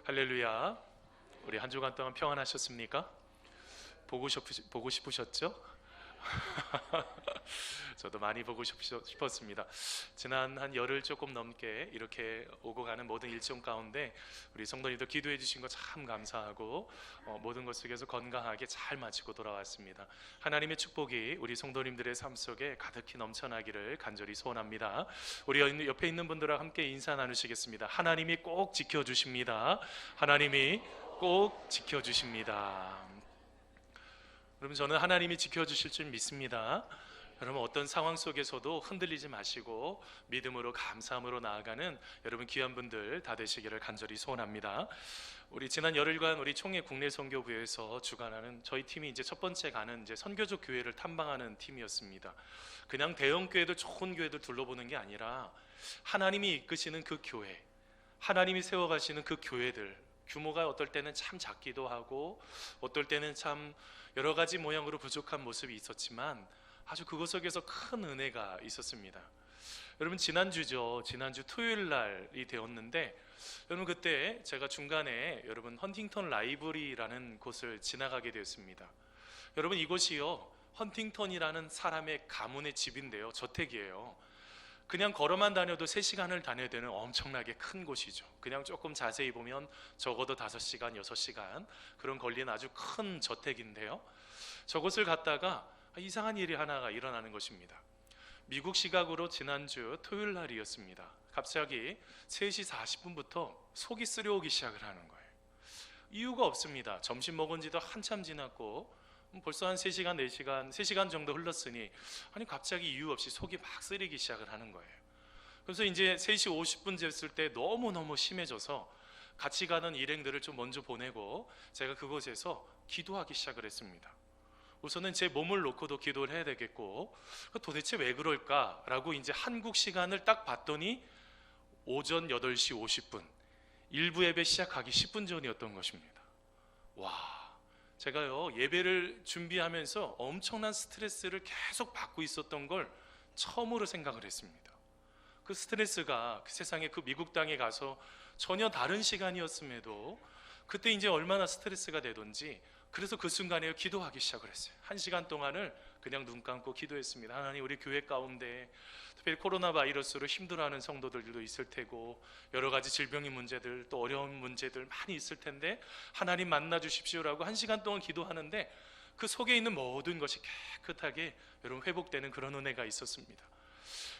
할렐루야. 우리 한 주간 동안 평안하셨습니까? 보고 싶으셨죠? 저도 많이 보고 싶었습니다. 지난 한 열흘 조금 넘게 이렇게 오고 가는 모든 일정 가운데 우리 성도님들 기도해 주신 거 참 감사하고 모든 것 속에서 건강하게 잘 마치고 돌아왔습니다. 하나님의 축복이 우리 성도님들의 삶 속에 가득히 넘쳐나기를 간절히 소원합니다. 우리 옆에 있는 분들과 함께 인사 나누시겠습니다. 하나님이 꼭 지켜주십니다. 하나님이 꼭 지켜주십니다. 여러분, 저는 하나님이 지켜주실 줄 믿습니다. 여러분, 어떤 상황 속에서도 흔들리지 마시고 믿음으로 감사함으로 나아가는 여러분 귀한 분들 다 되시기를 간절히 소원합니다. 우리 지난 열흘간 우리 총회 국내 선교부에서 주관하는 저희 팀이 이제 첫 번째 가는 이제 선교적 교회를 탐방하는 팀이었습니다. 그냥 대형 교회들, 좋은 교회들 둘러보는 게 아니라 하나님이 이끄시는 그 교회, 하나님이 세워가시는 그 교회들, 규모가 어떨 때는 참 작기도 하고 어떨 때는 참 여러 가지 모양으로 부족한 모습이 있었지만 아주 그것 속에서 큰 은혜가 있었습니다. 여러분, 지난주 토요일 날이 되었는데, 여러분 그때 제가 중간에 여러분 헌팅턴 라이브러리라는 곳을 지나가게 되었습니다. 여러분, 이곳이요 헌팅턴이라는 사람의 가문의 집인데요, 저택이에요. 그냥 걸어만 다녀도 3시간을 다녀야 되는 엄청나게 큰 곳이죠. 그냥 조금 자세히 보면 적어도 5시간, 6시간 그런 걸리는 아주 큰 저택인데요, 저곳을 갔다가 이상한 일이 하나가 일어나는 것입니다. 미국 시각으로 지난주 토요일 날이었습니다. 갑자기 3시 40분부터 속이 쓰려오기 시작을 하는 거예요. 이유가 없습니다. 점심 먹은 지도 한참 지났고 벌써 한 3시간, 4시간, 3시간 정도 흘렀으니 아니 갑자기 이유 없이 속이 막 쓰리기 시작을 하는 거예요. 그래서 이제 3시 50분 됐을 때 너무너무 심해져서 같이 가는 일행들을 좀 먼저 보내고 제가 그곳에서 기도하기 시작을 했습니다. 우선은 제 몸을 놓고도 기도를 해야 되겠고 도대체 왜 그럴까라고 이제 한국 시간을 딱 봤더니 오전 8시 50분 일부 예배 시작하기 10분 전이었던 것입니다. 와, 제가요 예배를 준비하면서 엄청난 스트레스를 계속 받고 있었던 걸 처음으로 생각을 했습니다. 그 스트레스가 그 세상에 그 미국 땅에 가서 전혀 다른 시간이었음에도 그때 이제 얼마나 스트레스가 되던지, 그래서 그 순간에 기도하기 시작을 했어요. 1시간 동안을 그냥 눈 감고 기도했습니다. 하나님, 우리 교회 가운데 특별히 코로나 바이러스로 힘들어하는 성도들도 있을 테고 여러 가지 질병의 문제들, 또 어려운 문제들 많이 있을 텐데 하나님 만나 주십시오라고 1시간 동안 기도하는데 그 속에 있는 모든 것이 깨끗하게 여러분 회복되는 그런 은혜가 있었습니다.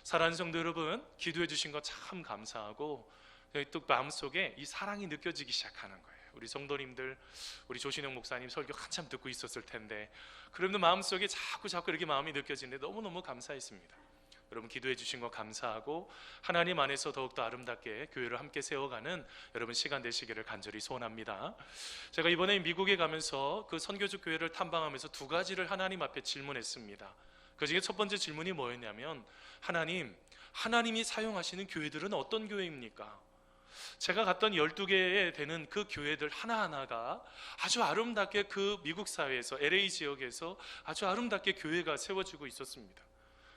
사랑하는 성도 여러분, 기도해 주신 거 참 감사하고 또 마음속에 이 사랑이 느껴지기 시작하는 거예요. 우리 성도님들, 우리 조신영 목사님 설교 한참 듣고 있었을 텐데 그래도 마음속에 자꾸 이렇게 마음이 느껴지는데 너무너무 감사했습니다. 여러분, 기도해 주신 거 감사하고 하나님 안에서 더욱더 아름답게 교회를 함께 세워가는 여러분 시간 되시기를 간절히 소원합니다. 제가 이번에 미국에 가면서 그 선교적 교회를 탐방하면서 2가지를 하나님 앞에 질문했습니다. 그 중에 첫 번째 질문이 뭐였냐면, 하나님이 사용하시는 교회들은 어떤 교회입니까? 제가 갔던 12개에 되는 그 교회들 하나하나가 아주 아름답게 그 미국 사회에서 LA 지역에서 아주 아름답게 교회가 세워지고 있었습니다.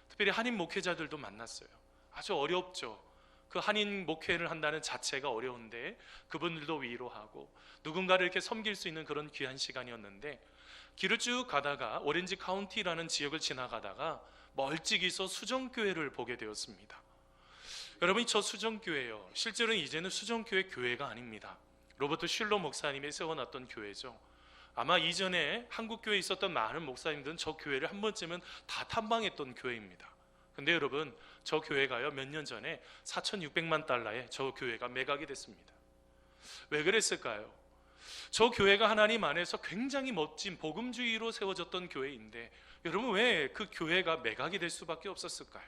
특별히 한인 목회자들도 만났어요. 아주 어렵죠. 그 한인 목회를 한다는 자체가 어려운데 그분들도 위로하고 누군가를 이렇게 섬길 수 있는 그런 귀한 시간이었는데, 길을 쭉 가다가 오렌지 카운티라는 지역을 지나가다가 멀찍이서 수정교회를 보게 되었습니다. 여러분, 저 수정교회요, 실제로는 이제는 수정교회 교회가 아닙니다. 로버트 슐러 목사님이 세워놨던 교회죠. 아마 이전에 한국교회에 있었던 많은 목사님들은 저 교회를 한 번쯤은 다 탐방했던 교회입니다. 근데 여러분, 저 교회가요 몇 년 전에 4,600만 달러에 저 교회가 매각이 됐습니다. 왜 그랬을까요? 저 교회가 하나님 안에서 굉장히 멋진 복음주의로 세워졌던 교회인데 여러분, 왜 그 교회가 매각이 될 수밖에 없었을까요?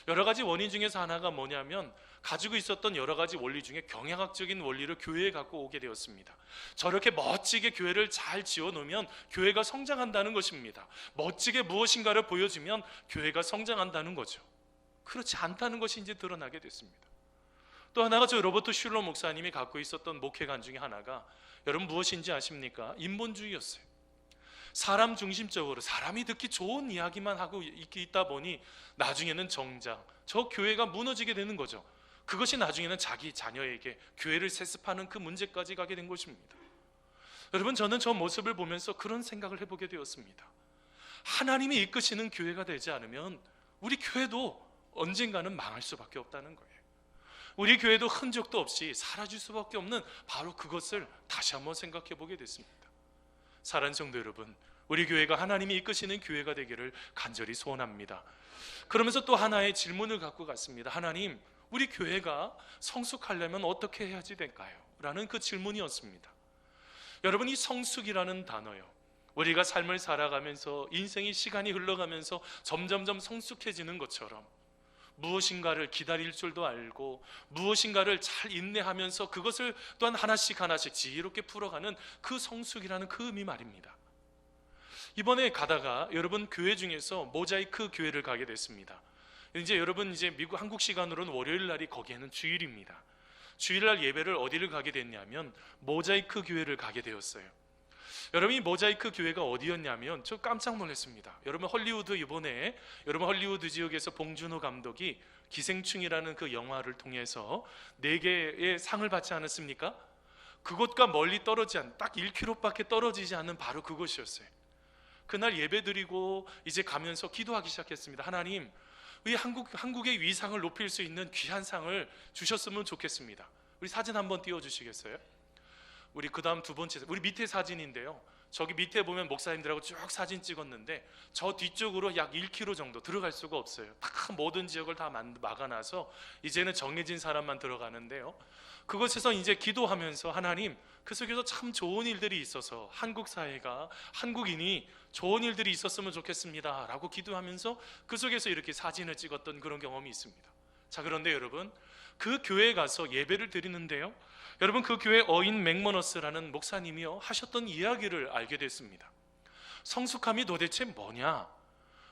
여러 가지 원인 중에서 하나가 뭐냐면, 가지고 있었던 여러 가지 원리 중에 경영학적인 원리를 교회에 갖고 오게 되었습니다. 저렇게 멋지게 교회를 잘 지어놓으면 교회가 성장한다는 것입니다. 멋지게 무엇인가를 보여주면 교회가 성장한다는 거죠. 그렇지 않다는 것이 이제 드러나게 됐습니다. 또 하나가 저 로버트 슐러 목사님이 갖고 있었던 목회관 중에 하나가 여러분 무엇인지 아십니까? 인본주의였어요. 사람 중심적으로 사람이 듣기 좋은 이야기만 하고 있다 보니 나중에는 정작 저 교회가 무너지게 되는 거죠. 그것이 나중에는 자기 자녀에게 교회를 세습하는 그 문제까지 가게 된 것입니다. 여러분, 저는 저 모습을 보면서 그런 생각을 해보게 되었습니다. 하나님이 이끄시는 교회가 되지 않으면 우리 교회도 언젠가는 망할 수밖에 없다는 거예요. 우리 교회도 흔적도 없이 사라질 수밖에 없는 바로 그것을 다시 한번 생각해 보게 됐습니다. 사랑하는 성도 여러분, 우리 교회가 하나님이 이끄시는 교회가 되기를 간절히 소원합니다. 그러면서 또 하나의 질문을 갖고 갔습니다. 하나님, 우리 교회가 성숙하려면 어떻게 해야지 될까요? 라는 그 질문이었습니다. 여러분, 이 성숙이라는 단어요, 우리가 삶을 살아가면서 인생의 시간이 흘러가면서 점점점 성숙해지는 것처럼 무엇인가를 기다릴 줄도 알고 무엇인가를 잘 인내하면서 그것을 또한 하나씩 하나씩 지혜롭게 풀어가는 그 성숙이라는 그 의미 말입니다. 이번에 가다가 여러분 교회 중에서 모자이크 교회를 가게 됐습니다. 이제 여러분 미국 한국 시간으로는 월요일 날이 거기에는 주일입니다. 주일날 예배를 어디를 가게 됐냐면 모자이크 교회를 가게 되었어요. 여러분, 이 모자이크 교회가 어디였냐면 저 깜짝 놀랐습니다. 여러분, 헐리우드 이번에 여러분 헐리우드 지역에서 봉준호 감독이 기생충이라는 그 영화를 통해서 4개의 상을 받지 않았습니까? 그곳과 멀리 떨어지지 않은, 딱 1km밖에 떨어지지 않는 바로 그곳이었어요. 그날 예배드리고 이제 가면서 기도하기 시작했습니다. 하나님, 우리 한국의 위상을 높일 수 있는 귀한 상을 주셨으면 좋겠습니다. 우리 사진 한번 띄워주시겠어요? 우리 그 다음 두 번째, 우리 밑에 사진인데요, 저기 밑에 보면 목사님들하고 쭉 사진 찍었는데 저 뒤쪽으로 약 1km 정도 들어갈 수가 없어요. 다 모든 지역을 다 막아놔서 이제는 정해진 사람만 들어가는데요, 그곳에서 이제 기도하면서 하나님, 그 속에서 참 좋은 일들이 있어서 한국 사회가, 한국인이 좋은 일들이 있었으면 좋겠습니다 라고 기도하면서 그 속에서 이렇게 사진을 찍었던 그런 경험이 있습니다. 자, 그런데 여러분, 그 교회에 가서 예배를 드리는데요, 여러분, 그 교회 어인 맥머너스라는 목사님이요 하셨던 이야기를 알게 됐습니다. 성숙함이 도대체 뭐냐?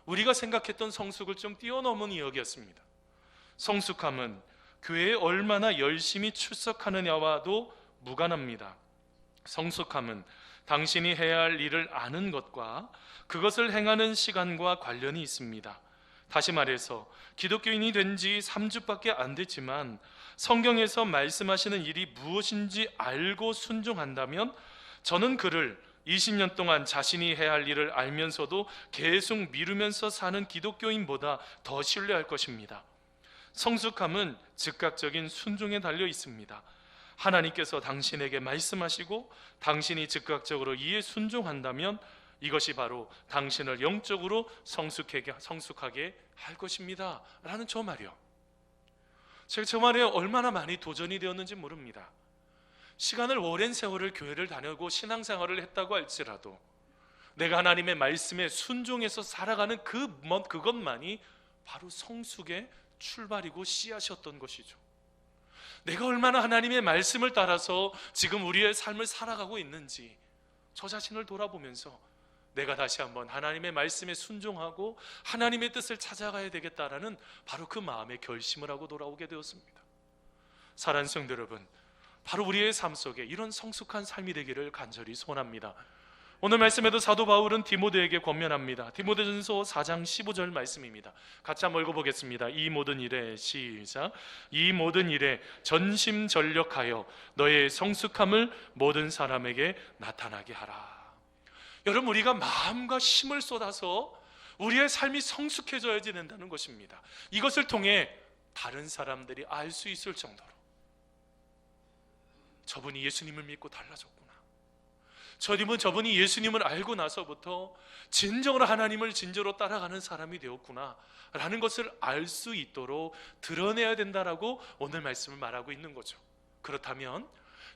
우리가 생각했던 성숙을 좀 뛰어넘은 이야기였습니다. 성숙함은 교회에 얼마나 열심히 출석하느냐와도 무관합니다. 성숙함은 당신이 해야 할 일을 아는 것과 그것을 행하는 시간과 관련이 있습니다. 다시 말해서 기독교인이 된 지 3주밖에 안 됐지만 성경에서 말씀하시는 일이 무엇인지 알고 순종한다면 저는 그를 20년 동안 자신이 해야 할 일을 알면서도 계속 미루면서 사는 기독교인보다 더 신뢰할 것입니다. 성숙함은 즉각적인 순종에 달려 있습니다. 하나님께서 당신에게 말씀하시고 당신이 즉각적으로 이에 순종한다면 이것이 바로 당신을 영적으로 성숙하게 할 것입니다 라는 저 말이요, 제가 저 말에 얼마나 많이 도전이 되었는지 모릅니다. 시간을 오랜 세월을 교회를 다니고 신앙생활을 했다고 할지라도 내가 하나님의 말씀에 순종해서 살아가는 그것만이 바로 성숙의 출발이고 씨앗이었던 것이죠. 내가 얼마나 하나님의 말씀을 따라서 지금 우리의 삶을 살아가고 있는지 저 자신을 돌아보면서 내가 다시 한번 하나님의 말씀에 순종하고 하나님의 뜻을 찾아가야 되겠다라는 바로 그 마음의 결심을 하고 돌아오게 되었습니다. 사랑하는 성도 여러분, 바로 우리의 삶 속에 이런 성숙한 삶이 되기를 간절히 소원합니다. 오늘 말씀에도 사도 바울은 디모데에게 권면합니다. 디모데전서 4장 15절 말씀입니다. 같이 한번 읽어보겠습니다. 이 모든 일에, 시작, 이 모든 일에 전심전력하여 너의 성숙함을 모든 사람에게 나타나게 하라. 여러분, 우리가 마음과 힘을 쏟아서 우리의 삶이 성숙해져야지 된다는 것입니다. 이것을 통해 다른 사람들이 알 수 있을 정도로 저분이 예수님을 믿고 달라졌구나, 저분이 예수님을 알고 나서부터 진정으로 하나님을 진저로 따라가는 사람이 되었구나 라는 것을 알 수 있도록 드러내야 된다라고 오늘 말씀을 말하고 있는 거죠. 그렇다면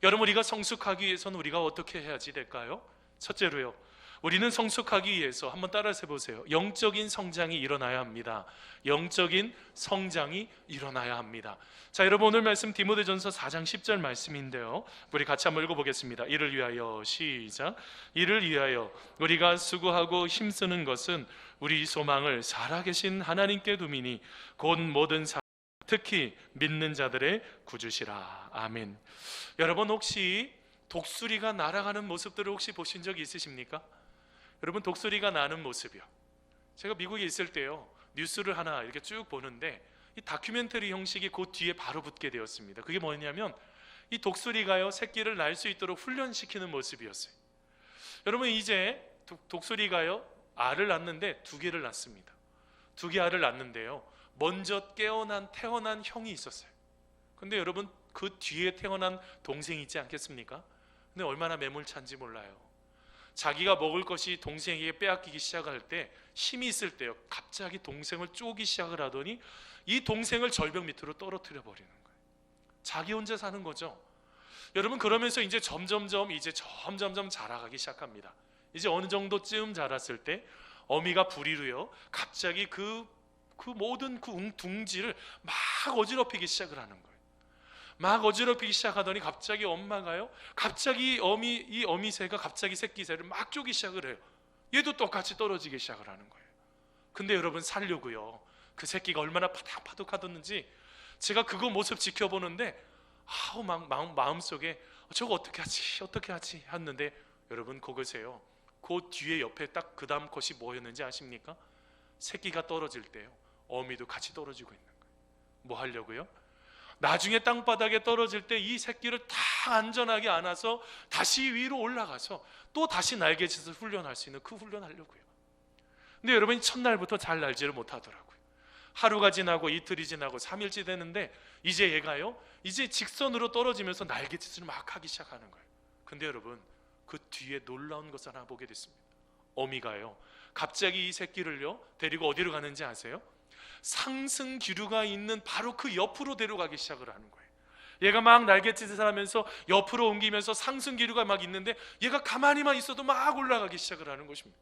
여러분, 우리가 성숙하기 위해서는 우리가 어떻게 해야지 될까요? 첫째로요, 우리는 성숙하기 위해서 한번 따라서 해보세요. 영적인 성장이 일어나야 합니다. 영적인 성장이 일어나야 합니다. 자, 여러분, 오늘 말씀 디모데전서 4장 10절 말씀인데요, 우리 같이 한번 읽어보겠습니다. 이를 위하여, 시작, 이를 위하여 우리가 수고하고 힘쓰는 것은 우리 소망을 살아계신 하나님께 두미니 곧 모든 사람, 특히 믿는 자들의 구주시라. 아멘. 여러분, 혹시 독수리가 날아가는 모습들을 혹시 보신 적이 있으십니까? 여러분 독수리가 나는 모습이요. 제가 미국에 있을 때요, 뉴스를 하나 이렇게 쭉 보는데 이 다큐멘터리 형식이 그 뒤에 바로 붙게 되었습니다. 그게 뭐냐면 이 독수리가요 새끼를 날 수 있도록 훈련시키는 모습이었어요. 여러분 이제 독수리가요 알을 낳는데 2개를 낳습니다. 2개 알을 낳는데요, 먼저 태어난 형이 있었어요. 근데 여러분 그 뒤에 태어난 동생이 있지 않겠습니까? 근데 얼마나 매몰찬지 몰라요. 자기가 먹을 것이 동생에게 빼앗기기 시작할 때, 힘이 있을 때요, 갑자기 동생을 쪼기 시작을 하더니 이 동생을 절벽 밑으로 떨어뜨려 버리는 거예요. 자기 혼자 사는 거죠. 여러분 그러면서 이제 점점점 자라가기 시작합니다. 이제 어느 정도쯤 자랐을 때 어미가 부리로요 갑자기 그 모든 둥지를 막 어지럽히기 시작을 하는 거예요. 막 어지럽히기 시작하더니 갑자기 엄마가요, 갑자기 이 어미새가 갑자기 새끼새를 막 쪼기 시작을 해요. 얘도 똑같이 떨어지기 시작을 하는 거예요. 근데 여러분 살려고요, 그 새끼가 얼마나 파닥파닥 하던지 제가 그거 모습 지켜보는데 마음속에 저거 어떻게 하지 했는데, 여러분 그것에요, 그 뒤에 옆에 딱 그 다음 것이 뭐였는지 아십니까? 새끼가 떨어질 때요 어미도 같이 떨어지고 있는 거예요. 뭐 하려고요? 나중에 땅바닥에 떨어질 때 이 새끼를 다 안전하게 안아서 다시 위로 올라가서 또 다시 날개짓을 훈련할 수 있는 그 훈련하려고요. 근데 여러분이 첫날부터 잘 날지를 못하더라고요. 하루가 지나고 이틀이 지나고 3일째 되는데 이제 얘가요 이제 직선으로 떨어지면서 날개짓을 막 하기 시작하는 거예요. 근데 여러분 그 뒤에 놀라운 것을 하나 보게 됐습니다. 어미가요 갑자기 이 새끼를요 데리고 어디로 가는지 아세요? 상승 기류가 있는 바로 그 옆으로 데려가기 시작을 하는 거예요. 얘가 막 날갯짓을 하면서 옆으로 옮기면서 상승 기류가 막 있는데 얘가 가만히만 있어도 막 올라가기 시작을 하는 것입니다.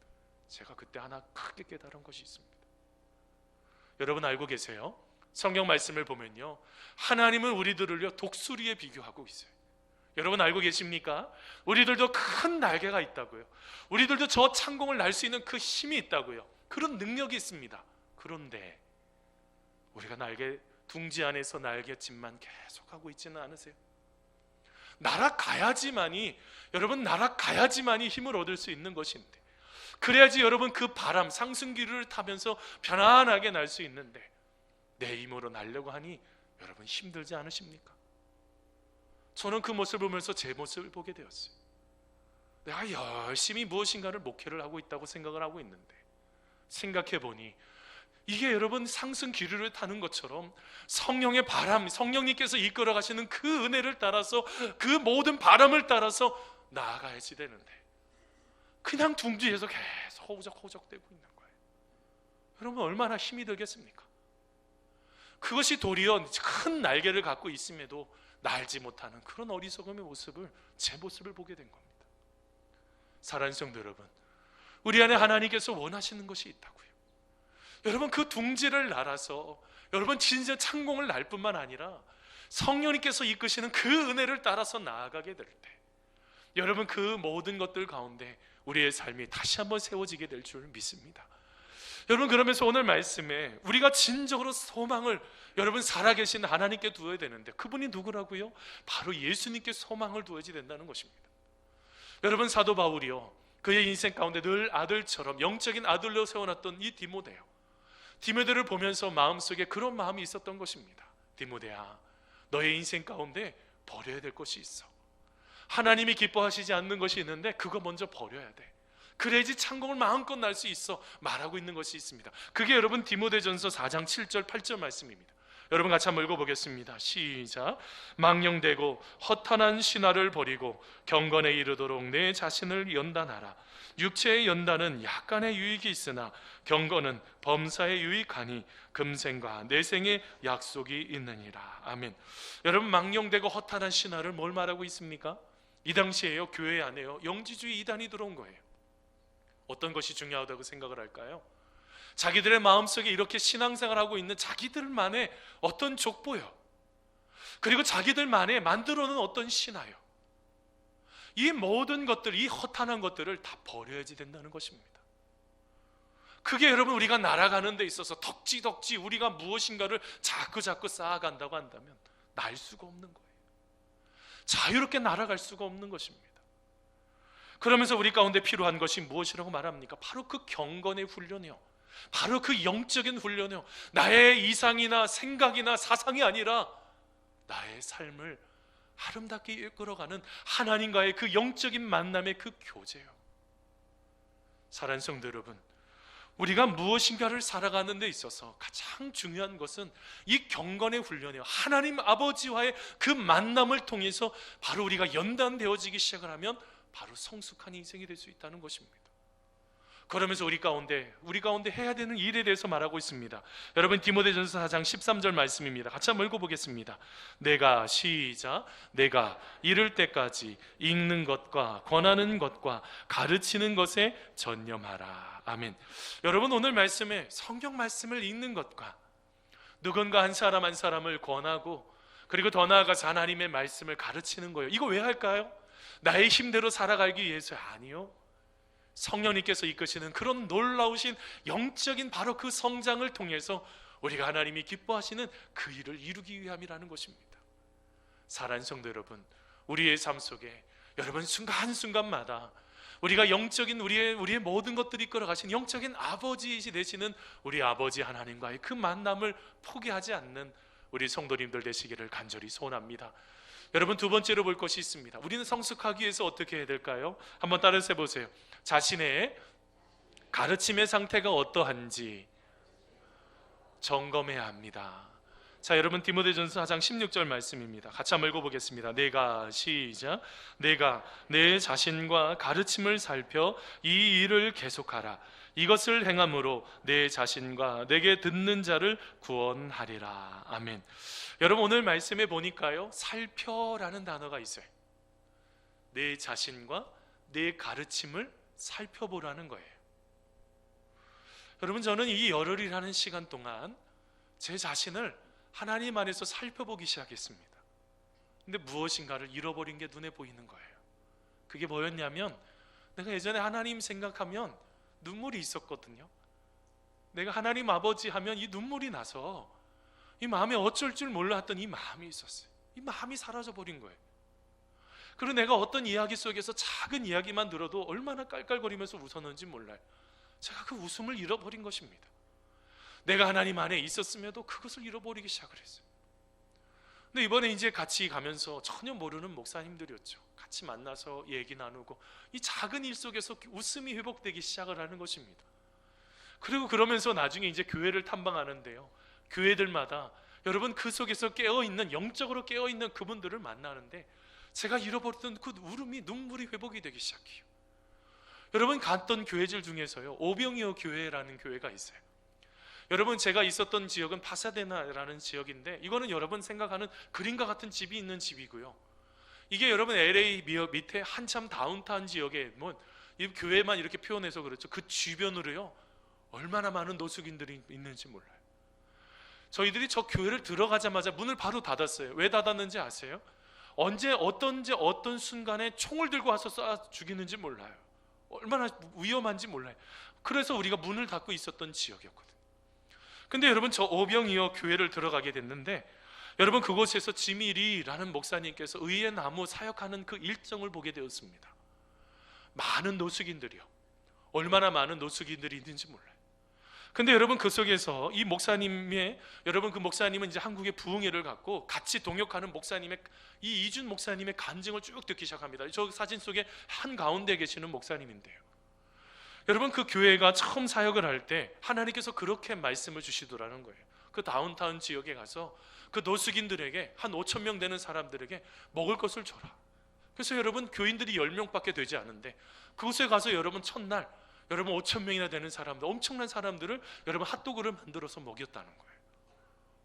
제가 그때 하나 크게 깨달은 것이 있습니다. 여러분 알고 계세요? 성경 말씀을 보면요 하나님은 우리들을요 독수리에 비교하고 있어요. 여러분 알고 계십니까? 우리들도 큰 날개가 있다고요. 우리들도 저 창공을 날 수 있는 그 힘이 있다고요. 그런 능력이 있습니다. 그런데 우리가 둥지 안에서 날갯짓만 계속하고 있지는 않으세요? 날아가야지만이 힘을 얻을 수 있는 것인데, 그래야지 여러분 그 바람 상승기류를 타면서 편안하게 날 수 있는데, 내 힘으로 날려고 하니 여러분 힘들지 않으십니까? 저는 그 모습을 보면서 제 모습을 보게 되었어요. 내가 열심히 무엇인가를 목회를 하고 있다고 생각을 하고 있는데, 생각해 보니 이게 여러분 상승 기류를 타는 것처럼 성령의 바람, 성령님께서 이끌어 가시는 그 은혜를 따라서 그 모든 바람을 따라서 나아가야지 되는데 그냥 둥지에서 계속 허우적허우적대고 있는 거예요. 여러분 얼마나 힘이 들겠습니까? 그것이 도리어 큰 날개를 갖고 있음에도 날지 못하는 그런 어리석음의 모습을, 제 모습을 보게 된 겁니다. 사랑하는 성도 여러분, 우리 안에 하나님께서 원하시는 것이 있다고요. 여러분 그 둥지를 날아서 여러분 진짜 창공을 날 뿐만 아니라 성령님께서 이끄시는 그 은혜를 따라서 나아가게 될 때, 여러분 그 모든 것들 가운데 우리의 삶이 다시 한번 세워지게 될 줄 믿습니다. 여러분 그러면서 오늘 말씀에 우리가 진정으로 소망을 여러분 살아계신 하나님께 두어야 되는데, 그분이 누구라고요? 바로 예수님께 소망을 두어야지 된다는 것입니다. 여러분 사도 바울이요 그의 인생 가운데 늘 아들처럼 영적인 아들로 세워놨던 이 디모데를 보면서 마음속에 그런 마음이 있었던 것입니다. 디모데야, 너의 인생 가운데 버려야 될 것이 있어. 하나님이 기뻐하시지 않는 것이 있는데 그거 먼저 버려야 돼. 그래야지 창공을 마음껏 날 수 있어 말하고 있는 것이 있습니다. 그게 여러분 디모데전서 4장 7절 8절 말씀입니다. 여러분 같이 한번 읽어보겠습니다. 시작. 망령되고 허탄한 신화를 버리고 경건에 이르도록 내 자신을 연단하라. 육체의 연단은 약간의 유익이 있으나 경건은 범사에 유익하니 금생과 내생의 약속이 있느니라. 아멘. 여러분 망령되고 허탄한 신화를 뭘 말하고 있습니까? 이 당시에요 교회 안에요 영지주의 이단이 들어온 거예요. 어떤 것이 중요하다고 생각을 할까요? 자기들의 마음속에 이렇게 신앙생활하고 있는 자기들만의 어떤 족보요, 그리고 자기들만의 만들어놓은 어떤 신화요, 이 모든 것들, 이 허탄한 것들을 다 버려야지 된다는 것입니다. 그게 여러분 우리가 날아가는 데 있어서 덕지덕지 우리가 무엇인가를 자꾸 쌓아간다고 한다면 날 수가 없는 거예요. 자유롭게 날아갈 수가 없는 것입니다. 그러면서 우리 가운데 필요한 것이 무엇이라고 말합니까? 바로 그 경건의 훈련이요, 바로 그 영적인 훈련이요, 나의 이상이나 생각이나 사상이 아니라 나의 삶을 아름답게 이끌어가는 하나님과의 그 영적인 만남의 그 교제요. 사랑하는 성도 여러분, 우리가 무엇인가를 살아가는 데 있어서 가장 중요한 것은 이 경건의 훈련이에요. 하나님 아버지와의 그 만남을 통해서 바로 우리가 연단되어지기 시작을 하면 바로 성숙한 인생이 될 수 있다는 것입니다. 그러면서 우리 가운데 해야 되는 일에 대해서 말하고 있습니다. 여러분, 디모데전서 4장 13절 말씀입니다. 같이 한번 읽어보겠습니다. 내가 이를 때까지 읽는 것과 권하는 것과 가르치는 것에 전념하라. 아멘. 여러분, 오늘 말씀에 성경 말씀을 읽는 것과 누군가 한 사람 한 사람을 권하고 그리고 더 나아가서 하나님의 말씀을 가르치는 거예요. 이거 왜 할까요? 나의 힘대로 살아가기 위해서? 아니요. 성령님께서 이끄시는 그런 놀라우신 영적인 바로 그 성장을 통해서 우리가 하나님이 기뻐하시는 그 일을 이루기 위함이라는 것입니다. 사랑하는 성도 여러분, 우리의 삶 속에 여러분 순간순간마다 우리가 영적인 우리의 모든 것들이 이끌어가신 영적인 아버지 되시는 우리 아버지 하나님과의 그 만남을 포기하지 않는 우리 성도님들 되시기를 간절히 소원합니다. 여러분, 두 번째로 볼 것이 있습니다. 우리는 성숙하기 위해서 어떻게 해야 될까요? 한번 따라서 해보세요. 자신의 가르침의 상태가 어떠한지 점검해야 합니다. 자, 여러분, 디모데전서 4장 16절 말씀입니다. 같이 한번 읽어보겠습니다. 내가 내 자신과 가르침을 살펴 이 일을 계속하라. 이것을 행함으로 내 자신과 내게 듣는 자를 구원하리라. 아멘. 여러분, 오늘 말씀에 보니까요, 살펴라는 단어가 있어요. 내 자신과 내 가르침을 살펴보라는 거예요. 여러분, 저는 이 열흘이라는 시간 동안 제 자신을 하나님 안에서 살펴보기 시작했습니다. 근데 무엇인가를 잃어버린 게 눈에 보이는 거예요. 그게 뭐였냐면, 내가 예전에 하나님 생각하면 눈물이 있었거든요. 내가 하나님 아버지 하면 이 눈물이 나서 이 마음에 어쩔 줄 몰랐던 이 마음이 있었어요. 이 마음이 사라져버린 거예요. 그리고 내가 어떤 이야기 속에서 작은 이야기만 들어도 얼마나 깔깔거리면서 웃었는지 몰라요. 제가 그 웃음을 잃어버린 것입니다. 내가 하나님 안에 있었음에도 그것을 잃어버리기 시작을 했어요. 근데 이번에 이제 같이 가면서 전혀 모르는 목사님들이었죠. 같이 만나서 얘기 나누고 이 작은 일 속에서 웃음이 회복되기 시작을 하는 것입니다. 그리고 그러면서 나중에 이제 교회를 탐방하는데요, 교회들마다 여러분 그 속에서 깨어있는, 영적으로 깨어있는 그분들을 만나는데 제가 잃어버렸던 그 울음이, 눈물이 회복이 되기 시작해요. 여러분, 갔던 교회들 중에서요, 오병이어 교회라는 교회가 있어요. 여러분, 제가 있었던 지역은 파사데나라는 지역인데, 이거는 여러분 생각하는 그림과 같은 집이 있는 집이고요, 이게 여러분 LA 밑에 한참 다운타운 지역에 이 교회만 이렇게 표현해서 그렇죠, 그 주변으로요 얼마나 많은 노숙인들이 있는지 몰라요. 저희들이 저 교회를 들어가자마자 문을 바로 닫았어요. 왜 닫았는지 아세요? 언제 어떤 순간에 총을 들고 와서 쏴 죽이는지 몰라요. 얼마나 위험한지 몰라요. 그래서 우리가 문을 닫고 있었던 지역이었거든요. 근데 여러분, 저 오병이어 교회를 들어가게 됐는데, 여러분 그곳에서 지미리라는 목사님께서 의의 나무 사역하는 그 일정을 보게 되었습니다. 많은 노숙인들이요, 얼마나 많은 노숙인들이 있는지 몰라요. 근데 여러분, 그 속에서 이 목사님의, 여러분 그 목사님은 이제 한국의 부흥회를 갖고 같이 동역하는 목사님의, 이 이준 목사님의 간증을 쭉 듣기 시작합니다. 저 사진 속에 한가운데 계시는 목사님인데요, 여러분 그 교회가 처음 사역을 할 때 하나님께서 그렇게 말씀을 주시더라는 거예요. 그 다운타운 지역에 가서 그 노숙인들에게, 한 5천 명 되는 사람들에게 먹을 것을 줘라. 그래서 여러분, 교인들이 10명밖에 되지 않은데 그곳에 가서 여러분 첫날 여러분 5천 명이나 되는 사람들, 엄청난 사람들을 여러분 핫도그를 만들어서 먹였다는 거예요.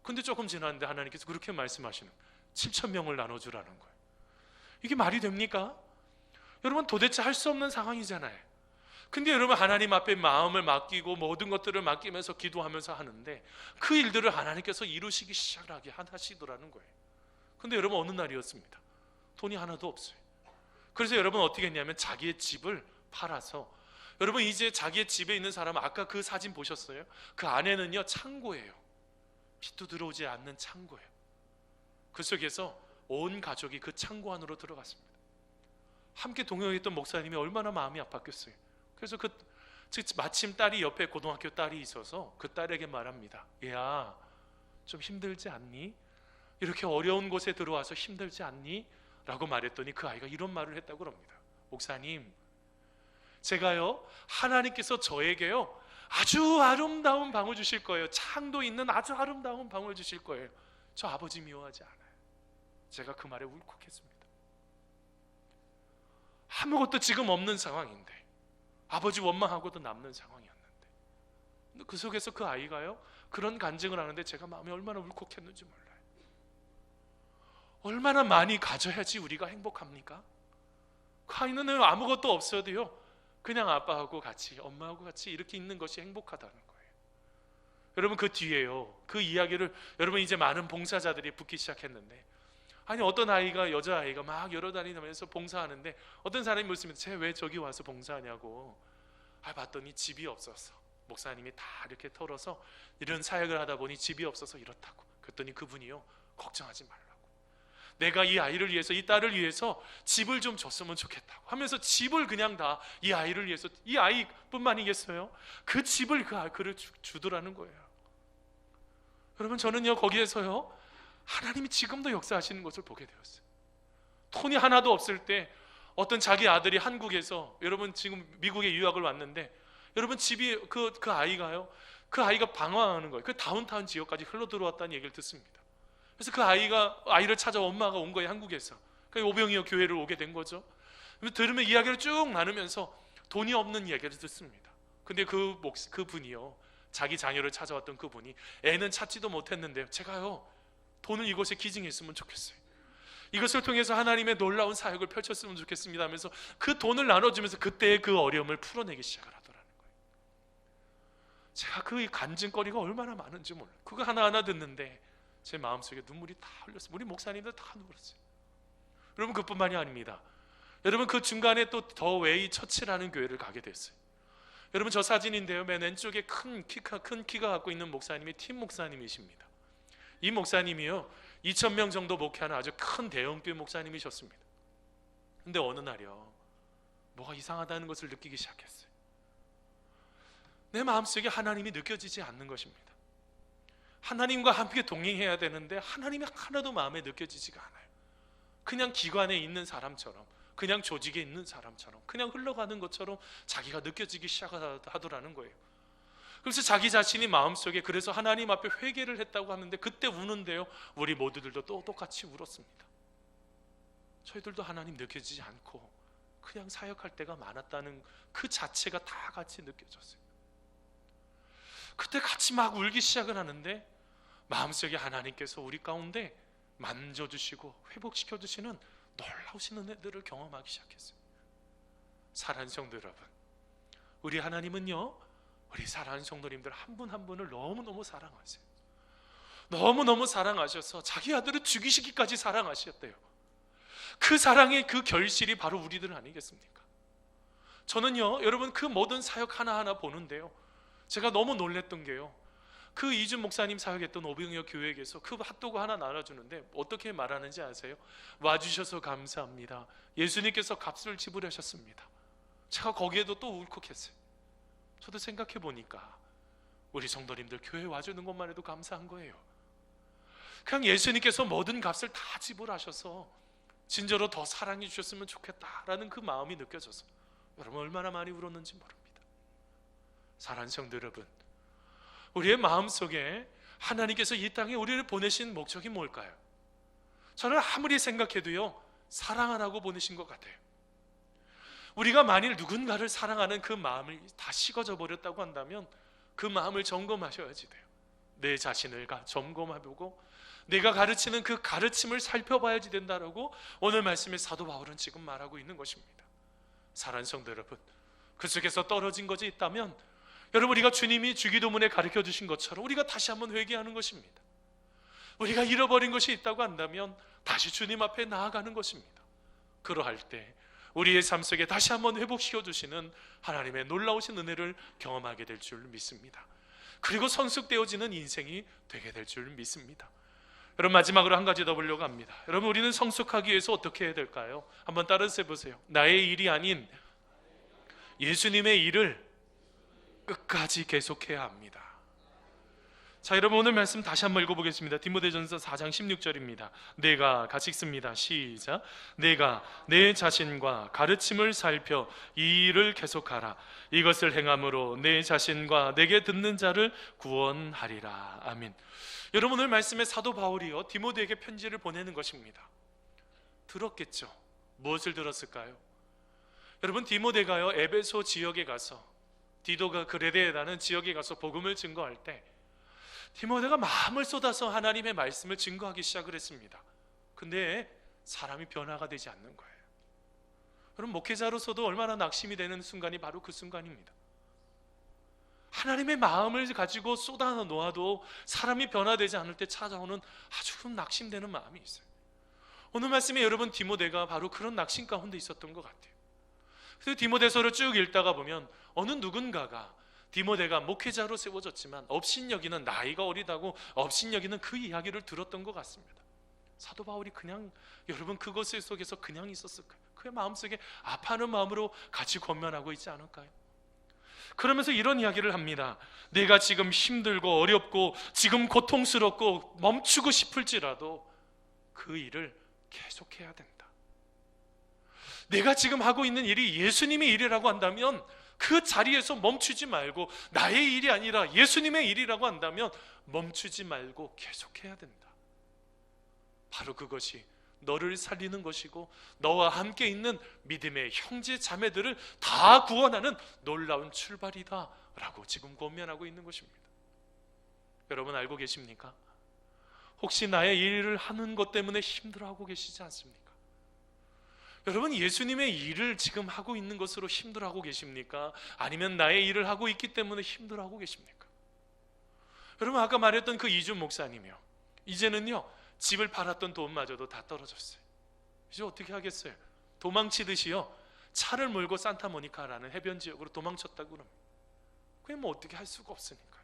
근데 조금 지났는데 하나님께서 그렇게 말씀하시는, 7천 명을 나눠주라는 거예요. 이게 말이 됩니까? 여러분, 도대체 할 수 없는 상황이잖아요. 근데 여러분, 하나님 앞에 마음을 맡기고 모든 것들을 맡기면서 기도하면서 하는데 그 일들을 하나님께서 이루시기 시작하게 하시더라는 거예요. 근데 여러분, 어느 날이었습니다. 돈이 하나도 없어요. 그래서 여러분 어떻게 했냐면 자기의 집을 팔아서, 여러분 이제 자기의 집에 있는 사람은 아까 그 사진 보셨어요? 그 안에는요 창고예요. 빛도 들어오지 않는 창고예요. 그 속에서 온 가족이 그 창고 안으로 들어갔습니다. 함께 동행했던 목사님이 얼마나 마음이 아팠겠어요. 그래서 마침 딸이 옆에 고등학교 딸이 있어서 그 딸에게 말합니다. 얘야, 좀 힘들지 않니? 이렇게 어려운 곳에 들어와서 힘들지 않니? 라고 말했더니 그 아이가 이런 말을 했다고 합니다. 목사님, 제가요, 하나님께서 저에게요 아주 아름다운 방을 주실 거예요. 창도 있는 아주 아름다운 방을 주실 거예요. 저 아버지 미워하지 않아요. 제가 그 말에 울컥했습니다. 아무것도 지금 없는 상황인데, 아버지 원망하고도 남는 상황이었는데, 그 속에서 그 아이가요 그런 간증을 하는데 제가 마음이 얼마나 울컥했는지 몰라요. 얼마나 많이 가져야지 우리가 행복합니까? 그 아이는 아무것도 없어도요 그냥 아빠하고 같이, 엄마하고 같이 이렇게 있는 것이 행복하다는 거예요. 여러분, 그 뒤에요, 그 이야기를 여러분 이제 많은 봉사자들이 붙기 시작했는데, 아니 어떤 아이가, 여자아이가 막 열어다니면서 봉사하는데 어떤 사람이 묻습니다. 쟤 왜 저기 와서 봉사하냐고. 봤더니 집이 없어서, 목사님이 다 이렇게 털어서 이런 사역을 하다 보니 집이 없어서 이렇다고. 그랬더니 그분이요, 걱정하지 말라고, 내가 이 아이를 위해서, 이 딸을 위해서 집을 좀 줬으면 좋겠다고 하면서 집을 그냥 다 이 아이를 위해서, 이 아이뿐만이겠어요? 그 집을 그를 주더라는 거예요. 여러분, 저는요 거기에서요 하나님이 지금도 역사하시는 것을 보게 되었어요. 돈이 하나도 없을 때 어떤 자기 아들이 한국에서, 여러분 지금 미국에 유학을 왔는데, 여러분 집이 그 아이가 방황하는 거예요. 그 다운타운 지역까지 흘러 들어왔다는 얘기를 듣습니다. 그래서 그 아이를 찾아 엄마가 온 거예요, 한국에서. 그러니까 오병이어 교회를 오게 된 거죠. 들으면 이야기를 쭉 나누면서 돈이 없는 이야기를 듣습니다. 근데 그분이요, 자기 자녀를 찾아왔던 그분이 애는 찾지도 못했는데요, 제가요 돈을 이곳에 기증했으면 좋겠어요. 이것을 통해서 하나님의 놀라운 사역을 펼쳤으면 좋겠습니다 하면서 그 돈을 나눠주면서 그때의 그 어려움을 풀어내기 시작을 하더라는 거예요. 제가 그 간증거리가 얼마나 많은지 몰라요. 그거 하나하나 듣는데 제 마음속에 눈물이 다 흘렸어요. 우리 목사님들 다 울었어요. 여러분, 그뿐만이 아닙니다. 여러분, 그 중간에 또 더 웨이 처치라는 교회를 가게 됐어요. 여러분, 저 사진인데요, 맨 왼쪽에 큰 키가 갖고 있는 목사님이 팀 목사님이십니다. 이 목사님이요 2,000명 정도 목회하는 아주 큰 대형교회 목사님이셨습니다. 근데 어느 날이요 뭐가 이상하다는 것을 느끼기 시작했어요. 내 마음속에 하나님이 느껴지지 않는 것입니다. 하나님과 함께 동행해야 되는데 하나님이 하나도 마음에 느껴지지가 않아요. 그냥 기관에 있는 사람처럼, 그냥 조직에 있는 사람처럼, 그냥 흘러가는 것처럼 자기가 느껴지기 시작하더라는 거예요. 그래서 자기 자신이 마음속에, 그래서 하나님 앞에 회개를 했다고 하는데 그때 우는데요, 우리 모두들도 또 똑같이 울었습니다. 저희들도 하나님 느껴지지 않고 그냥 사역할 때가 많았다는 그 자체가 다 같이 느껴졌어요. 그때 같이 막 울기 시작을 하는데 마음속에 하나님께서 우리 가운데 만져주시고 회복시켜주시는 놀라우신 은혜들을 경험하기 시작했어요. 사랑하는 성도 여러분, 우리 하나님은요 우리 사랑하는 성도님들 한 분 한 분을 너무너무 사랑하세요. 너무너무 사랑하셔서 자기 아들을 죽이시기까지 사랑하셨대요. 그 사랑의 그 결실이 바로 우리들 아니겠습니까? 저는요 여러분 그 모든 사역 하나하나 보는데요, 제가 너무 놀랬던 게요, 그 이준 목사님 사역했던 오병이어 교회에서 그 핫도그 하나 나눠주는데 어떻게 말하는지 아세요? 와주셔서 감사합니다, 예수님께서 값을 지불하셨습니다. 제가 거기에도 또 울컥했어요. 저도 생각해 보니까 우리 성도님들 교회 와주는 것만 해도 감사한 거예요. 그냥 예수님께서 모든 값을 다 지불하셔서 진짜로 더 사랑해 주셨으면 좋겠다라는 그 마음이 느껴져서 여러분 얼마나 많이 울었는지 모릅니다. 사랑하는 성도 여러분, 우리의 마음속에 하나님께서 이 땅에 우리를 보내신 목적이 뭘까요? 저는 아무리 생각해도요 사랑하라고 보내신 것 같아요. 우리가 만일 누군가를 사랑하는 그 마음을 다 식어져 버렸다고 한다면 그 마음을 점검하셔야지 돼요. 내 자신을 점검해보고 내가 가르치는 그 가르침을 살펴봐야지 된다라고 오늘 말씀에 사도 바울은 지금 말하고 있는 것입니다. 사랑하는 성도 여러분, 그 속에서 떨어진 것이 있다면 여러분 우리가 주님이 주기도문에 가르쳐 주신 것처럼 우리가 다시 한번 회개하는 것입니다. 우리가 잃어버린 것이 있다고 한다면 다시 주님 앞에 나아가는 것입니다. 그러할 때 우리의 삶 속에 다시 한번 회복시켜 주시는 하나님의 놀라우신 은혜를 경험하게 될 줄 믿습니다. 그리고 성숙되어지는 인생이 되게 될 줄 믿습니다. 여러분, 마지막으로 한 가지 더 보려고 합니다. 여러분, 우리는 성숙하기 위해서 어떻게 해야 될까요? 한번 따라서 해보세요. 나의 일이 아닌 예수님의 일을 끝까지 계속해야 합니다. 자, 여러분, 오늘 말씀 다시 한번 읽어보겠습니다. 디모데전서 4장 16절입니다. 내가 같이 읽습니다. 시작. 내가 내 자신과 가르침을 살펴 이 일을 계속하라. 이것을 행함으로 내 자신과 내게 듣는 자를 구원하리라. 아멘. 여러분, 오늘 말씀에 사도 바울이요 디모데에게 편지를 보내는 것입니다. 들었겠죠? 무엇을 들었을까요? 여러분, 디모데가요 에베소 지역에 가서, 디도가 그레데라는 지역에 가서 복음을 증거할 때 디모데가 마음을 쏟아서 하나님의 말씀을 증거하기 시작을 했습니다. 근데 사람이 변화가 되지 않는 거예요. 여러분, 목회자로서도 얼마나 낙심이 되는 순간이 바로 그 순간입니다. 하나님의 마음을 가지고 쏟아 놓아도 사람이 변화되지 않을 때 찾아오는 아주 낙심되는 마음이 있어요. 오늘 말씀에 여러분, 디모데가 바로 그런 낙심 가운데 있었던 것 같아요. 그래서 디모데서를 쭉 읽다가 보면 어느 누군가가 디모데가 목회자로 세워졌지만 업신여기는, 나이가 어리다고 업신여기는 그 이야기를 들었던 것 같습니다. 사도 바울이 그냥 여러분 그것 속에서 그냥 있었을까요? 그의 마음속에 아파하는 마음으로 같이 권면하고 있지 않을까요? 그러면서 이런 이야기를 합니다. 내가 지금 힘들고 어렵고 지금 고통스럽고 멈추고 싶을지라도 그 일을 계속해야 된다. 내가 지금 하고 있는 일이 예수님의 일이라고 한다면 그 자리에서 멈추지 말고, 나의 일이 아니라 예수님의 일이라고 한다면 멈추지 말고 계속해야 된다. 바로 그것이 너를 살리는 것이고 너와 함께 있는 믿음의 형제 자매들을 다 구원하는 놀라운 출발이다 라고 지금 권면하고 있는 것입니다. 여러분, 알고 계십니까? 혹시 나의 일을 하는 것 때문에 힘들어하고 계시지 않습니까? 여러분, 예수님의 일을 지금 하고 있는 것으로 힘들어하고 계십니까? 아니면 나의 일을 하고 있기 때문에 힘들어하고 계십니까? 여러분, 아까 말했던 그 이준 목사님이요, 이제는요 집을 팔았던 돈마저도 다 떨어졌어요. 이제 어떻게 하겠어요? 도망치듯이요 차를 몰고 산타모니카라는 해변 지역으로 도망쳤다고 그럽니다. 그게 뭐 어떻게 할 수가 없으니까요.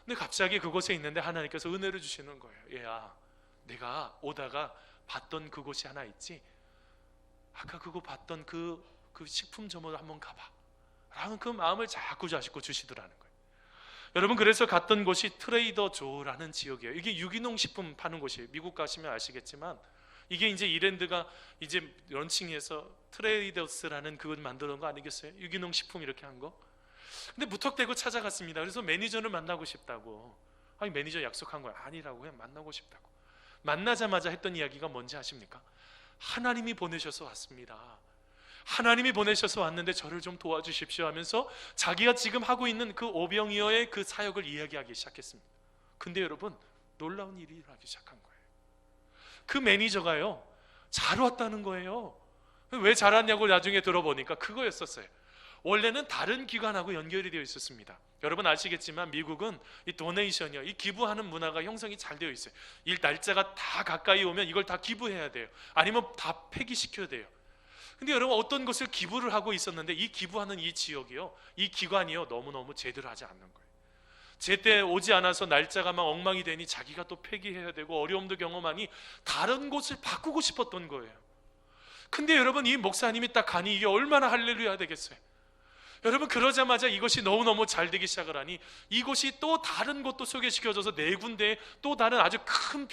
근데 갑자기 그곳에 있는데 하나님께서 은혜를 주시는 거예요. 얘야, 내가 오다가 봤던 그곳이 하나 있지? 아까 그거 봤던 그 식품점으로 한번 가봐 라는 그 마음을 자꾸 주시더라는 거예요. 여러분, 그래서 갔던 곳이 트레이더 조라는 지역이에요. 이게 유기농 식품 파는 곳이에요. 미국 가시면 아시겠지만 이게 이제 이랜드가 이제 런칭해서 트레이더스라는 그걸 만드는 거 아니겠어요? 유기농 식품 이렇게 한 거. 근데 무턱대고 찾아갔습니다. 그래서 매니저를 만나고 싶다고. 아니, 매니저 약속한 거야. 아니라고, 그냥 만나고 싶다고. 만나자마자 했던 이야기가 뭔지 아십니까? 하나님이 보내셔서 왔습니다. 하나님이 보내셔서 왔는데 저를 좀 도와주십시오 하면서 자기가 지금 하고 있는 그 오병이어의 그 사역을 이야기하기 시작했습니다. 근데 여러분, 놀라운 일이 일어나기 시작한 거예요. 그 매니저가요 잘 왔다는 거예요. 왜 잘 왔냐고 나중에 들어보니까 그거였었어요. 원래는 다른 기관하고 연결이 되어 있었습니다. 여러분 아시겠지만 미국은 이 도네이션이요, 이 기부하는 문화가 형성이 잘 되어 있어요. 이 날짜가 다 가까이 오면 이걸 다 기부해야 돼요. 아니면 다 폐기시켜야 돼요. 근데 여러분, 어떤 것을 기부를 하고 있었는데 이 기부하는 이 지역이요, 이 기관이요 너무너무 제대로 하지 않는 거예요. 제때 오지 않아서 날짜가 막 엉망이 되니 자기가 또 폐기해야 되고 어려움도 경험하니 다른 곳을 바꾸고 싶었던 거예요. 근데 여러분, 이 목사님이 딱 가니 이게 얼마나 할렐루야 되겠어요. 여러분, 그러자마자 이것이 너무너무 잘 되기 시작을 하니 이곳이 또 다른 곳도 소개시켜줘서 네 군데에 또 다른 아주 큰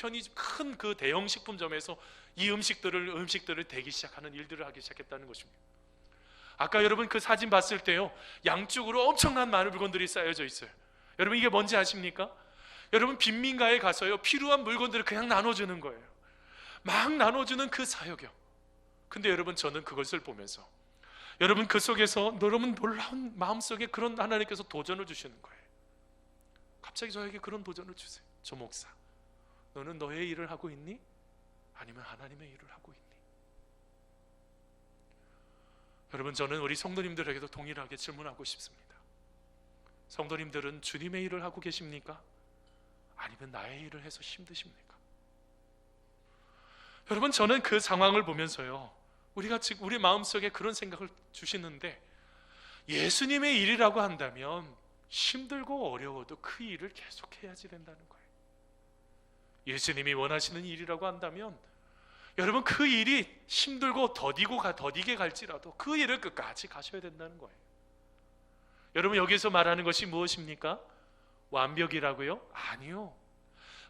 그 대형 식품점에서 이 음식들을 대기 시작하는 일들을 하기 시작했다는 것입니다. 아까 여러분 그 사진 봤을 때요, 양쪽으로 엄청난 많은 물건들이 쌓여져 있어요. 여러분, 이게 뭔지 아십니까? 여러분, 빈민가에 가서요 필요한 물건들을 그냥 나눠주는 거예요. 막 나눠주는 그 사역이요. 근데 여러분, 저는 그것을 보면서 여러분 그 속에서 여러분 놀라운 마음속에 그런 하나님께서 도전을 주시는 거예요. 갑자기 저에게 그런 도전을 주세요. 조 목사, 너는 너의 일을 하고 있니? 아니면 하나님의 일을 하고 있니? 여러분, 저는 우리 성도님들에게도 동일하게 질문하고 싶습니다. 성도님들은 주님의 일을 하고 계십니까? 아니면 나의 일을 해서 힘드십니까? 여러분, 저는 그 상황을 보면서요, 우리가 지금 우리 마음속에 그런 생각을 주시는데, 예수님의 일이라고 한다면 힘들고 어려워도 그 일을 계속해야지 된다는 거예요. 예수님이 원하시는 일이라고 한다면 여러분 그 일이 힘들고 더디게 갈지라도 그 일을 끝까지 가셔야 된다는 거예요. 여러분 여기서 말하는 것이 무엇입니까? 완벽이라고요? 아니요.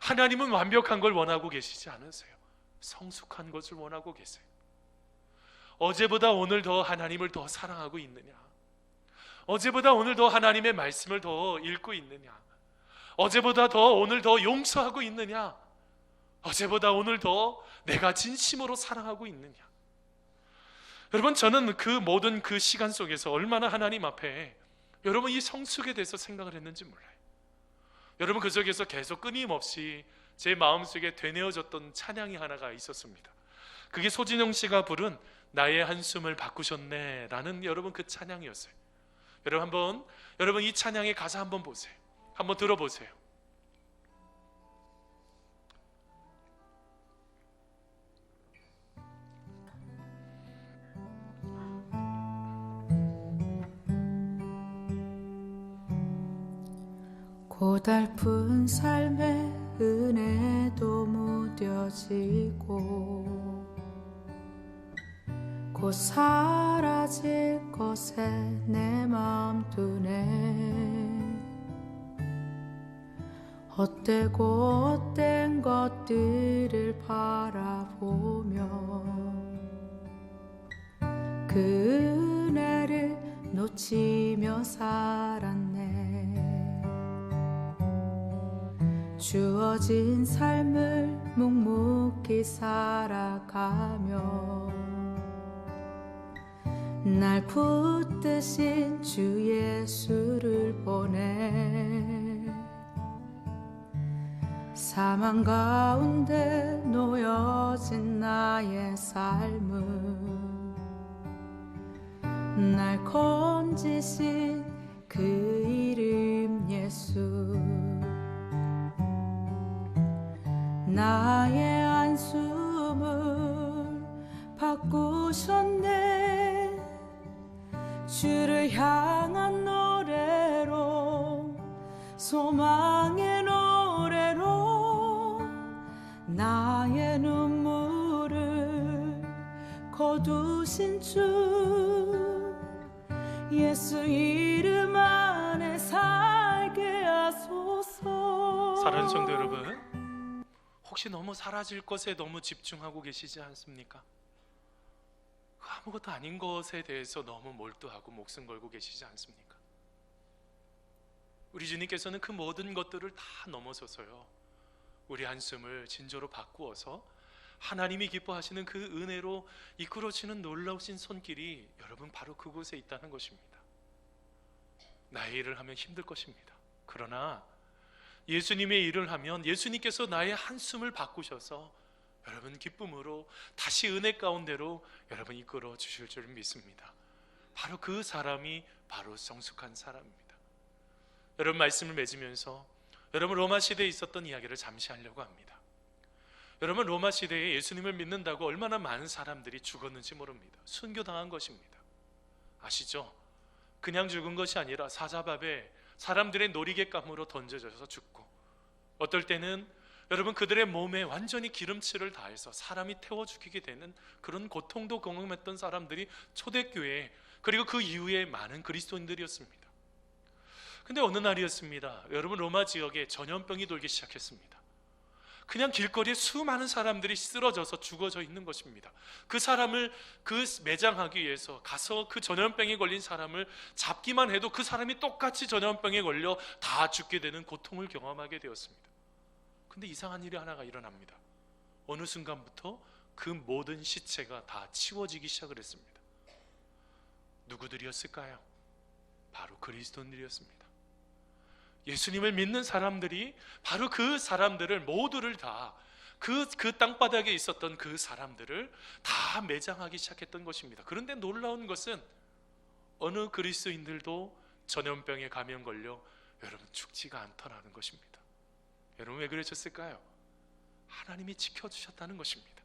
하나님은 완벽한 걸 원하고 계시지 않으세요. 성숙한 것을 원하고 계세요. 어제보다 오늘 더 하나님을 더 사랑하고 있느냐? 어제보다 오늘 더 하나님의 말씀을 더 읽고 있느냐? 어제보다 더 오늘 더 용서하고 있느냐? 어제보다 오늘 더 내가 진심으로 사랑하고 있느냐? 여러분 저는 그 모든 그 시간 속에서 얼마나 하나님 앞에 여러분 이 성숙에 대해서 생각을 했는지 몰라요. 여러분 그 속에서 계속 끊임없이 제 마음속에 되뇌어졌던 찬양이 하나가 있었습니다. 그게 소진영 씨가 부른 나의 한숨을 바꾸셨네 라는 여러분 그 찬양이었어요. 여러분 이 찬양의 가사 한번 보세요. 한번 들어보세요. 고달픈 삶의 은혜도 무뎌지고 곧 사라질 것에 내 마음 두네. 헛되고 헛된 것들을 바라보며 그 은혜를 놓치며 살았네. 주어진 삶을 묵묵히 살아가며 날 붙드신 주 예수를 보내. 사망 가운데 놓여진 나의 삶은 날 건지신 그 이름 예수. 나의 한숨을 바꾸셨네. 주를 향한 노래로 소망의 노래로 나의 눈물을 거두신 주 예수 이름 안에 살게 하소서. 사랑하는 성도 여러분, 혹시 너무 사라질 것에 너무 집중하고 계시지 않습니까? 아무것도 아닌 것에 대해서 너무 몰두하고 목숨 걸고 계시지 않습니까? 우리 주님께서는 그 모든 것들을 다 넘어서서요 우리 한숨을 진저로 바꾸어서 하나님이 기뻐하시는 그 은혜로 이끌어지는 놀라우신 손길이 여러분 바로 그곳에 있다는 것입니다. 나의 일을 하면 힘들 것입니다. 그러나 예수님의 일을 하면 예수님께서 나의 한숨을 바꾸셔서 여러분 기쁨으로 다시 은혜 가운데로 여러분 이끌어 주실 줄 믿습니다. 바로 그 사람이 바로 성숙한 사람입니다. 여러분 말씀을 맺으면서 여러분 로마 시대에 있었던 이야기를 잠시 하려고 합니다. 여러분 로마 시대에 예수님을 믿는다고 얼마나 많은 사람들이 죽었는지 모릅니다. 순교당한 것입니다. 아시죠? 그냥 죽은 것이 아니라 사자밥에 사람들의 놀이개감으로 던져져서 죽고, 어떨 때는 여러분 그들의 몸에 완전히 기름칠을 다해서 사람이 태워 죽이게 되는 그런 고통도 경험했던 사람들이 초대교회 그리고 그 이후에 많은 그리스도인들이었습니다. 근데 어느 날이었습니다. 여러분 로마 지역에 전염병이 돌기 시작했습니다. 그냥 길거리에 수많은 사람들이 쓰러져서 죽어져 있는 것입니다. 그 사람을 매장하기 위해서 가서 그 전염병에 걸린 사람을 잡기만 해도 그 사람이 똑같이 전염병에 걸려 다 죽게 되는 고통을 경험하게 되었습니다. 근데 이상한 일이 하나가 일어납니다. 어느 순간부터 그 모든 시체가 다 치워지기 시작을 했습니다. 누구들이었을까요? 바로 그리스도인들이었습니다. 예수님을 믿는 사람들이 바로 그 사람들을 모두를 다 그 땅바닥에 있었던 그 사람들을 다 매장하기 시작했던 것입니다. 그런데 놀라운 것은 어느 그리스도인들도 전염병에 감염 걸려 여러분 죽지가 않더라는 것입니다. 여러분 왜 그러셨을까요? 하나님이 지켜주셨다는 것입니다.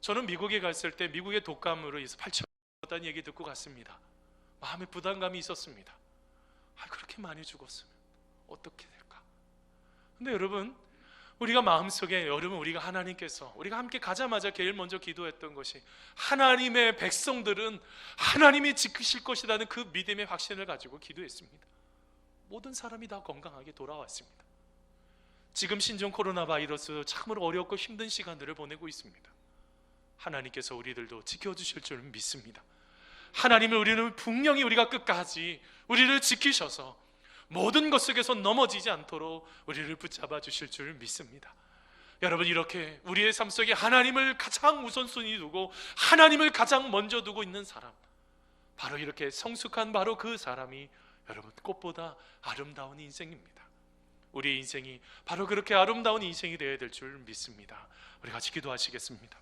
저는 미국에 갔을 때 미국의 독감으로 인해서 8,000명 얘기 듣고 갔습니다. 마음에 부담감이 있었습니다. 그렇게 많이 죽었으면 어떻게 될까? 근데 여러분 우리가 마음속에 여러분, 우리가 하나님께서 우리가 함께 가자마자 제일 먼저 기도했던 것이 하나님의 백성들은 하나님이 지키실 것이라는 그 믿음의 확신을 가지고 기도했습니다. 모든 사람이 다 건강하게 돌아왔습니다. 지금 신종 코로나 바이러스 참으로 어렵고 힘든 시간들을 보내고 있습니다. 하나님께서 우리들도 지켜주실 줄 믿습니다. 하나님을 우리는 분명히 우리가 끝까지 우리를 지키셔서 모든 것 속에서 넘어지지 않도록 우리를 붙잡아 주실 줄 믿습니다. 여러분, 이렇게 우리의 삶 속에 하나님을 가장 우선순위 두고 하나님을 가장 먼저 두고 있는 사람, 바로 이렇게 성숙한 바로 그 사람이 여러분 꽃보다 아름다운 인생입니다. 우리의 인생이 바로 그렇게 아름다운 인생이 되어야 될 줄 믿습니다. 우리 같이 기도하시겠습니다.